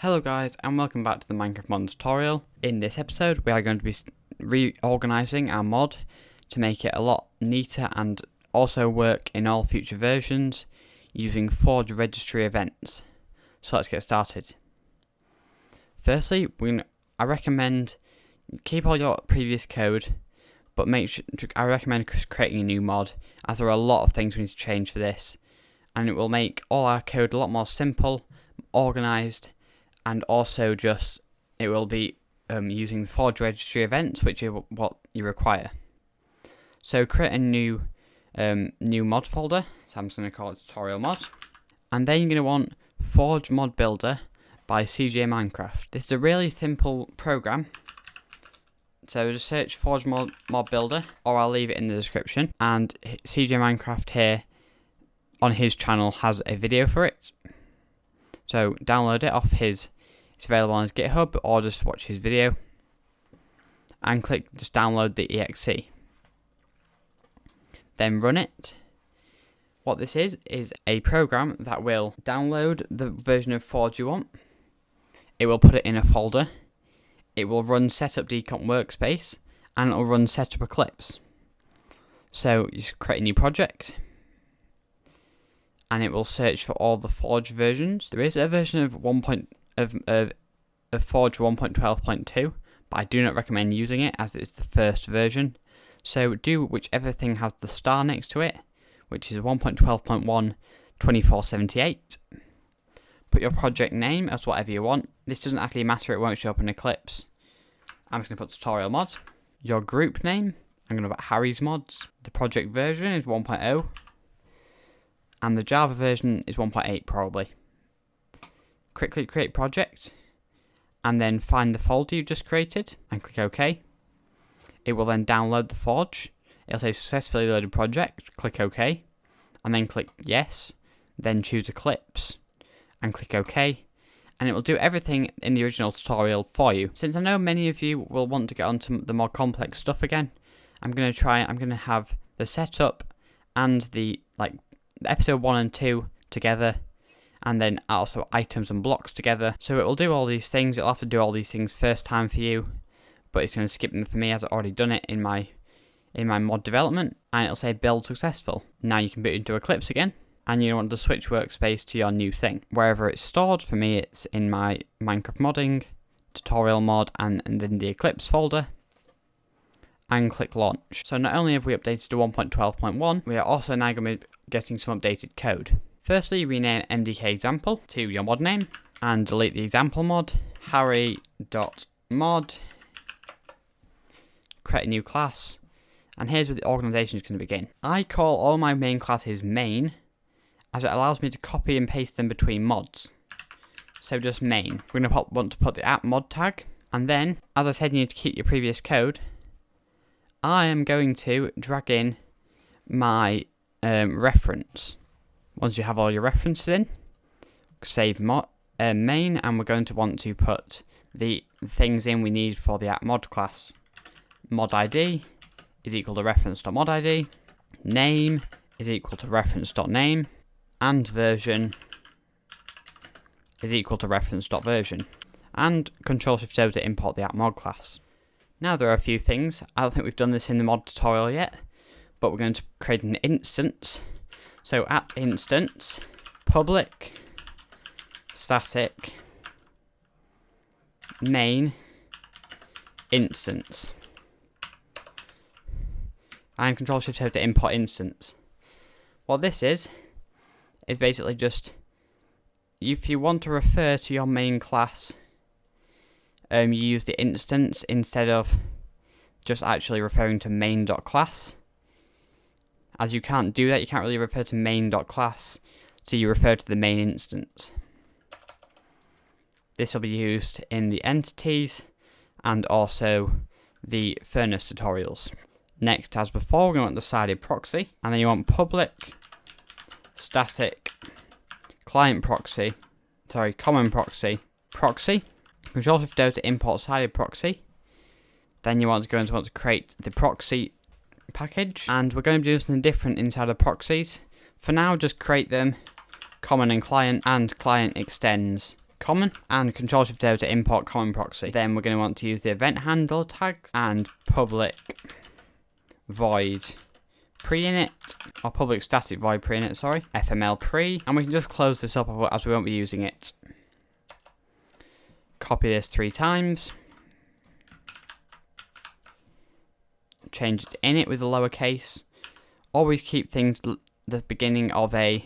Hello guys and welcome back to the Minecraft mod tutorial. In this episode we are going to be reorganizing our mod to make it a lot neater and also work in all future versions using Forge registry events. So let's get started. Firstly, I recommend keep all your previous code, but I recommend creating a new mod, as there are a lot of things we need to change for this, and it will make all our code a lot more simple, organized, and also it will be using the Forge registry events, which is what you require. So create a new mod folder. So I'm just going to call it tutorial mod, and then you're going to want Forge mod builder by CJ Minecraft. This is a really simple program. So just search Forge mod builder, or I'll leave it in the description. And CJ Minecraft here on his channel has a video for it. So download it off it's available on his GitHub, or just watch his video and just download the exe. Then run it. What this is a program that will download the version of Forge you want. It will put it in a folder. It will run setup decomp workspace, and it will run setup eclipse. So you just create a new project, and it will search for all the Forge versions. There is a version of Forge 1.12.2, but I do not recommend using it as it's the first version. So do whichever thing has the star next to it, which is 1.12.1 2478. Put your project name as whatever you want. This doesn't actually matter, it won't show up in Eclipse. I'm just going to put tutorial mod. Your group name, I'm going to put Harry's Mods. The project version is 1.0. And the Java version is 1.8 probably. Quickly create project, and then find the folder you just created and click OK. It will then download the Forge. It'll say successfully loaded project, click OK, and then click yes, then choose Eclipse and click OK, and it will do everything in the original tutorial for you. Since I know many of you will want to get onto the more complex stuff again, I'm going to have the setup and the episode 1 and 2 together, and then also items and blocks together. So it will do all these things. It'll have to do all these things first time for you, but it's going to skip them for me as I've already done it in my mod development, and it'll say build successful. Now you can boot into Eclipse again, and you want to switch workspace to your new thing. Wherever it's stored, for me it's in my Minecraft modding, tutorial mod, and then the Eclipse folder, and click launch. So not only have we updated to 1.12.1, we are also now going to be getting some updated code. Firstly, rename MDK example to your mod name, and delete the example mod, harry.mod, create a new class, and here's where the organization is going to begin. I call all my main classes main, as it allows me to copy and paste them between mods. So just main. We're going to want to put the app mod tag, and then, as I said, you need to keep your previous code. I am going to drag in my reference. Once you have all your references in, save main, and we're going to want to put the things in we need for the app mod class. Mod ID is equal to reference.modid, name is equal to reference.name, and version is equal to reference.version, and Ctrl+Shift+O to import the app mod class. Now there are a few things. I don't think we've done this in the mod tutorial yet, but we're going to create an instance. So at instance, public, static, main, instance. And Ctrl+Shift+O to import instance. What this is basically just, if you want to refer to your main class, you use the instance instead of just actually referring to main.class. As you can't do that, you can't really refer to main.class, so you refer to the main instance. This will be used in the entities and also the furnace tutorials. Next, as before, we're going to want the sided proxy, and then you want public, static, common proxy, proxy. Ctrl+Shift+O to import sided proxy. Then you want to create the proxy package, and we're going to do something different inside of proxies. For now, just create them common and client extends common, and Control-Shift-O to import common proxy. Then we're going to want to use the event handle tags and public void pre-init, or public static void pre-init, sorry, fml pre, and we can just close this up as we won't be using it. Copy this 3 times, change it to init with a lowercase. Always keep things the beginning of a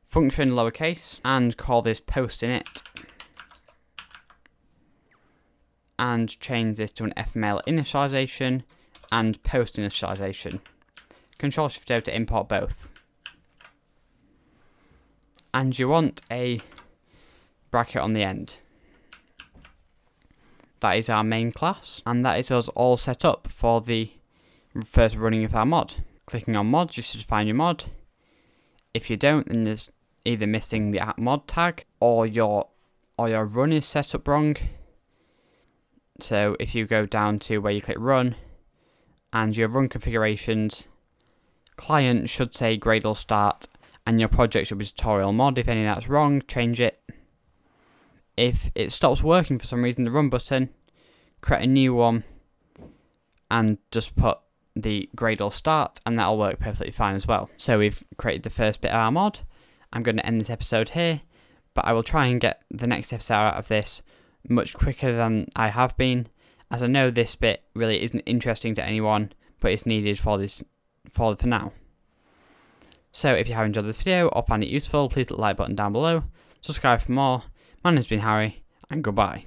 function lowercase, and call this post init, and change this to an fml initialization and post initialization. Control-Shift-O to import both. And you want a bracket on the end. That is our main class, and that is us all set up for the first running of our mod. Clicking on mods, you should find your mod. If you don't, then there's either missing the mod tag, or your run is set up wrong. So if you go down to where you click run, and your run configurations, client should say Gradle start, and your project should be tutorial mod. If any of that's wrong, change it. If it stops working for some reason, the run button, create a new one, and just put the Gradle start, and that'll work perfectly fine as well. So we've created the first bit of our mod. I'm going to end this episode here, but I will try and get the next episode out of this much quicker than I have been, as I know this bit really isn't interesting to anyone, but it's needed for now. So if you have enjoyed this video or found it useful, please hit the like button down below, subscribe for more. My name's been Harry, and goodbye.